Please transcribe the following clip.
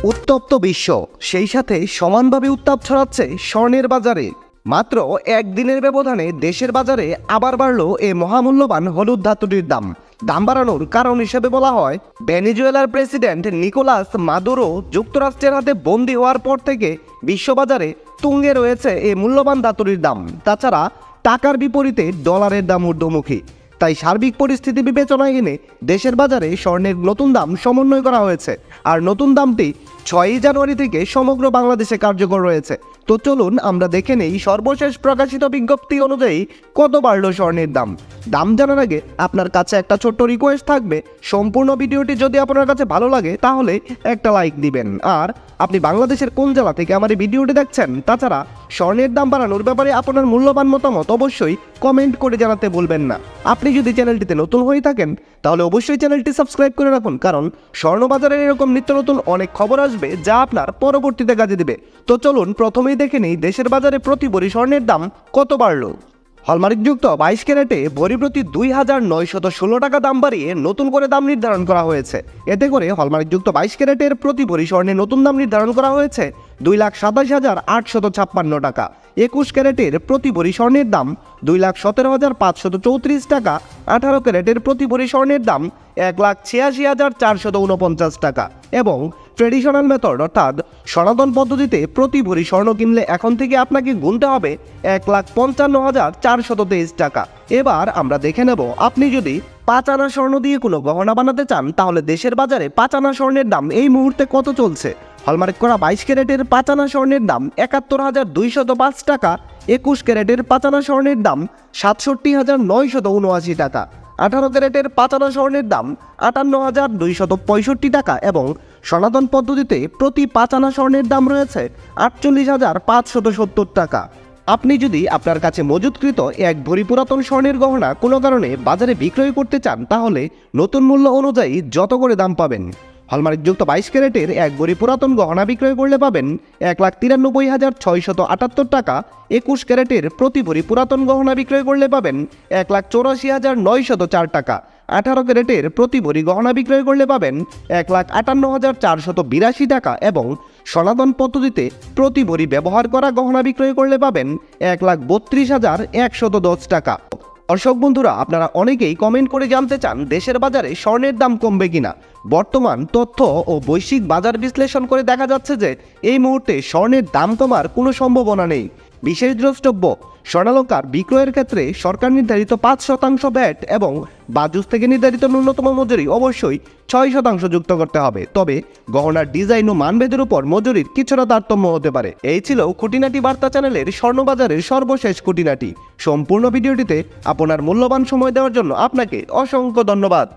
উত্তপ্ত বিশ্ব, সেই সাথে সমানভাবে উত্তাপ ছড়াচ্ছে স্বর্ণের বাজারে। মাত্র একদিনের ব্যবধানে দেশের বাজারে আবার বাড়ল এই মহামূল্যবান হলুদ ধাতুটির দাম। দাম বাড়ানোর কারণ হিসেবে বলা হয়, ভেনেজুয়েলার প্রেসিডেন্ট নিকোলাস মাদুরো যুক্তরাষ্ট্রের হাতে বন্দী হওয়ার পর থেকে বিশ্ববাজারে তুঙ্গে রয়েছে এই মূল্যবান ধাতুটির দাম। তাছাড়া টাকার বিপরীতে ডলারের দাম ঊর্ধ্বমুখী। তাই সার্বিক পরিস্থিতি বিবেচনায় এনে দেশের বাজারে স্বর্ণের নতুন দাম সমন্বয় করা হয়েছে। আর নতুন দামটি 6ই জানুয়ারি থেকে সমগ্র বাংলাদেশে কার্যকর রয়েছে। তো চলুন আমরা দেখে নেই সর্বশেষ প্রকাশিত বিজ্ঞপ্তি অনুযায়ী কত বাড়ল স্বর্ণের দাম। দাম জানার আগে আপনার কাছে একটা ছোট্ট রিকোয়েস্ট থাকবে, সম্পূর্ণ ভিডিওটি যদি আপনার কাছে ভালো লাগে তাহলে একটা লাইক দিবেন। আর আপনি বাংলাদেশের কোন জেলা থেকে আমার এই ভিডিওটি দেখছেন, তাছাড়া স্বর্ণের দাম বাড়ানোর ব্যাপারে আপনার মূল্যবান মতামত অবশ্যই কমেন্ট করে জানাতে ভুলবেন না। আপনি যদি চ্যানেলটিতে নতুন হয়ে থাকেন তাহলে অবশ্যই চ্যানেলটি সাবস্ক্রাইব করে রাখুন, কারণ স্বর্ণবাজারের এরকম নিত্য নতুন অনেক খবর আসবে যা আপনার পরবর্তীতে কাজে দিবে। তো চলুন প্রথমেই দেখে নিই দেশের বাজারে প্রতি ভরি স্বর্ণের দাম কত বাড়ল। হলমার্কযুক্ত 22 ক্যারেটে ভরি প্রতি 2,916 টাকা দাম বাড়িয়ে নতুন করে দাম নির্ধারণ করা হয়েছে। এতে করে হলমার্কযুক্ত 22 ক্যারেটের প্রতি ভরি স্বর্ণের নতুন দাম নির্ধারণ করা হয়েছে 2,27,856 টাকা। 21 ক্যারেটের প্রতি ভরি স্বর্ণের দাম 2,17,534 টাকা। 18 ক্যারেটের প্রতি ভরি স্বর্ণের দাম 1,86,449 টাকা। এবং ট্রেডিশনাল মেথড অর্থাৎ সনাতন পদ্ধতিতে প্রতি ভরি স্বর্ণ কিনলে এখন থেকে আপনাকে গুনতে হবে 1,55,423 টাকা। এবার আমরা দেখে নেব, আপনি যদি 5 আনা স্বর্ণ দিয়ে কোনো গহনা বানাতে চান তাহলে দেশের বাজারে 5 আনা স্বর্ণের দাম এই মুহূর্তে কত চলছে। হলমার্ক করা 22 ক্যারেটের 5 আনা স্বর্ণের দাম 71,205 টাকা। 21 ক্যারেটের 5 আনা স্বর্ণের দাম 67,979 টাকা। 18 ক্যারেটের 5 আনা স্বর্ণের দাম 58,265 টাকা। এবং সনাতন পদ্ধতিতে প্রতি 5 আনা স্বর্ণের দাম রয়েছে 48,570 টাকা। আপনি যদি আপনার কাছে মজুতকৃত এক ভরি পুরাতন স্বর্ণের গহনা কোনো কারণে বাজারে বিক্রয় করতে চান তাহলে নতুন মূল্য অনুযায়ী যত করে দাম পাবেন। হলমার্কযুক্ত 22 ক্যারেটের এক ভরি পুরাতন গহনা বিক্রয় করলে পাবেন 1,93,678 টাকা। 21 ক্যারেটের প্রতি ভরি পুরাতন গহনা বিক্রয় করলে পাবেন 1,84,904 টাকা। 18 ক্যারেটের প্রতি ভরি গহনা বিক্রয় করলে পাবেন 1,58,482 টাকা। এবং সনাতন পদ্ধতিতে প্রতি ভরি ব্যবহার করা গহনা বিক্রয় করলে পাবেন 1,32,110 টাকা। দর্শক বন্ধুরা, আপনারা অনেকেই কমেন্ট করে জানতে চান দেশের বাজারে স্বর্ণের দাম কমবে কিনা। বর্তমান তথ্য ও বৈশ্বিক বাজার বিশ্লেষণ করে দেখা যাচ্ছে যে এই মুহূর্তে স্বর্ণের দাম কমার কোনো সম্ভাবনা নেই। বিশেষ দ্রষ্টব্য, স্বর্ণালংকার বিক্রয়ের ক্ষেত্রে সরকার নির্ধারিত 5% ভ্যাট এবং বাজুস থেকে নির্ধারিত ন্যূনতম মজুরি অবশ্যই 6% যুক্ত করতে হবে। তবে গহনার ডিজাইন ও মানভেদের উপর মজুরির কিছুটা তারতম্য হতে পারে। এই ছিল খুঁটিনাটি বার্তা চ্যানেলের স্বর্ণবাজারের সর্বশেষ খুঁটিনাটি। সম্পূর্ণ ভিডিওটিতে আপনার মূল্যবান সময় দেওয়ার জন্য আপনাকে অসংখ্য ধন্যবাদ।